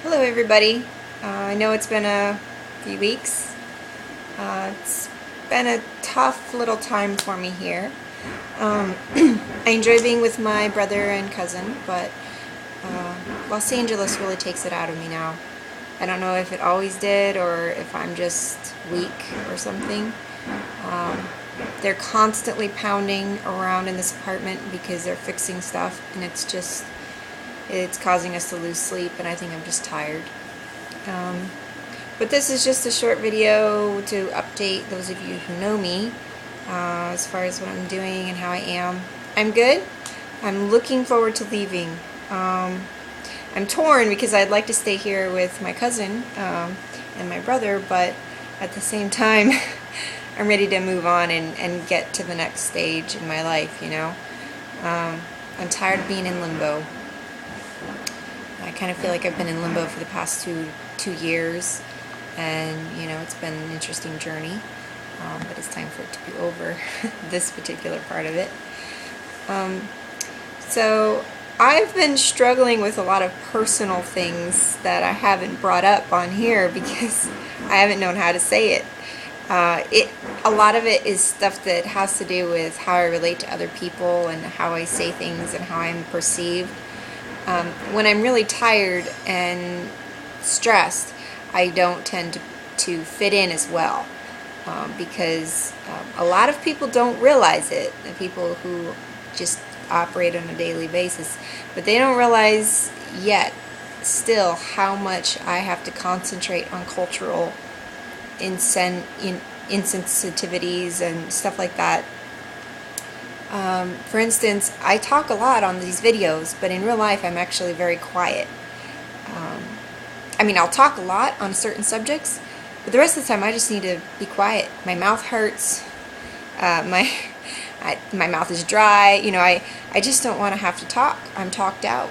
Hello everybody. I know it's been a few weeks. It's been a tough little time for me here. I enjoy being with my brother and cousin, but Los Angeles really takes it out of me now. I don't know if it always did or if I'm just weak or something. Um, they're constantly pounding around in this apartment because they're fixing stuff, and it's causing us to lose sleep, and I think I'm just tired. Um, but this is just a short video to update those of you who know me as far as what I'm doing and how I am. I'm good. I'm looking forward to leaving. I'm torn because I'd like to stay here with my cousin and my brother, but at the same time I'm ready to move on and get to the next stage in my life, you know. I'm tired of being in limbo. I kind of feel like I've been in limbo for the past two years, and you know, it's been an interesting journey, but it's time for it to be over, this particular part of it. So I've been struggling with a lot of personal things that I haven't brought up on here because I haven't known how to say it. A lot of it is stuff that has to do with how I relate to other people and how I say things and how I'm perceived. When I'm really tired and stressed, I don't tend to fit in as well, because a lot of people don't realize it, the people who just operate on a daily basis, but they don't realize yet still how much I have to concentrate on cultural insensitivities and stuff like that. For instance, I talk a lot on these videos, but in real life I'm actually very quiet. I mean, I'll talk a lot on certain subjects, but the rest of the time I just need to be quiet. My mouth hurts, my mouth is dry, you know, I just don't want to have to talk. I'm talked out.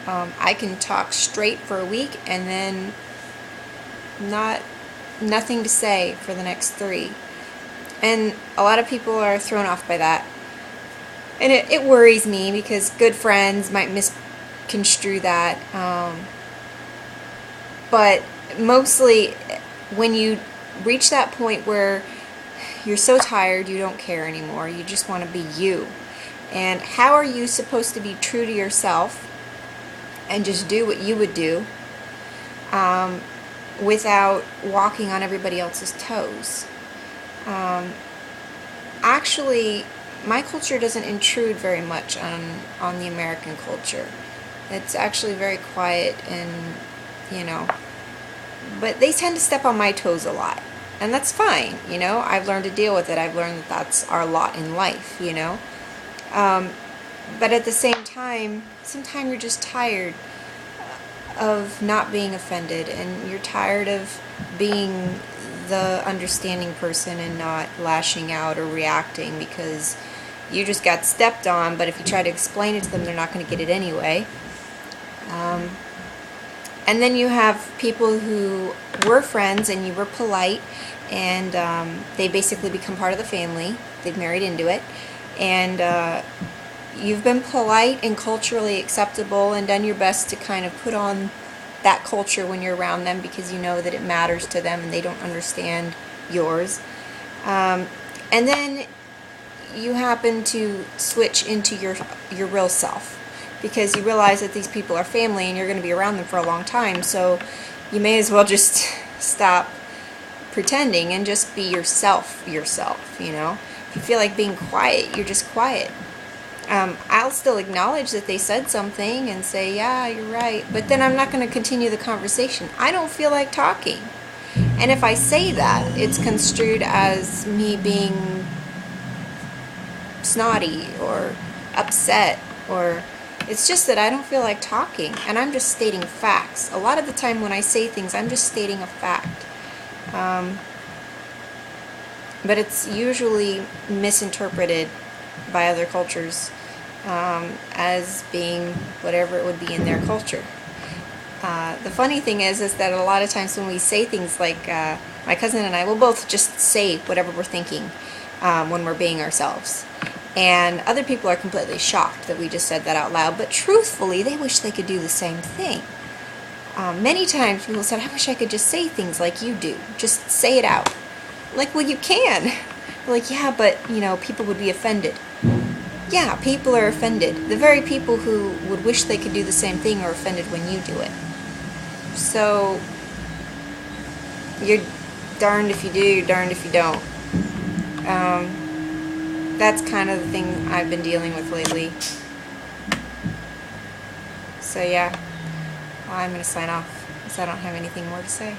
I can talk straight for a week and then nothing to say for the next 3. And a lot of people are thrown off by that. And it worries me because good friends might misconstrue that. But mostly when you reach that point where you're so tired you don't care anymore, you just want to be you. And how are you supposed to be true to yourself and just do what you would do without walking on everybody else's toes? Actually, my culture doesn't intrude very much on the American culture. It's actually very quiet and, you know, but they tend to step on my toes a lot. And that's fine, you know. I've learned to deal with it. I've learned that that's our lot in life, you know. But at the same time, sometimes you're just tired of not being offended, and you're tired of being the understanding person and not lashing out or reacting because you just got stepped on, but if you try to explain it to them, they're not going to get it anyway. And then you have people who were friends and you were polite, and they basically become part of the family. They've married into it, and you've been polite and culturally acceptable and done your best to kind of put on that culture when you're around them because you know that it matters to them and they don't understand yours. And then you happen to switch into your real self because you realize that these people are family and you're going to be around them for a long time, so you may as well just stop pretending and just be yourself, you know. If you feel like being quiet, you're just quiet. I'll still acknowledge that they said something and say, yeah, you're right, but then I'm not going to continue the conversation. I don't feel like talking. And if I say that, it's construed as me being snotty or upset, or it's just that I don't feel like talking, and I'm just stating facts. A lot of the time when I say things, I'm just stating a fact. But it's usually misinterpreted by other cultures as being whatever it would be in their culture. The funny thing is that a lot of times when we say things like, my cousin and I will both just say whatever we're thinking when we're being ourselves. And other people are completely shocked that we just said that out loud, but truthfully, they wish they could do the same thing. Many times people said, I wish I could just say things like you do. Just say it out. Like, well, you can. Like, yeah, but, you know, people would be offended. Yeah, people are offended. The very people who would wish they could do the same thing are offended when you do it. So, you're darned if you do, you're darned if you don't. That's kind of the thing I've been dealing with lately. So yeah, well, I'm going to sign off because I don't have anything more to say.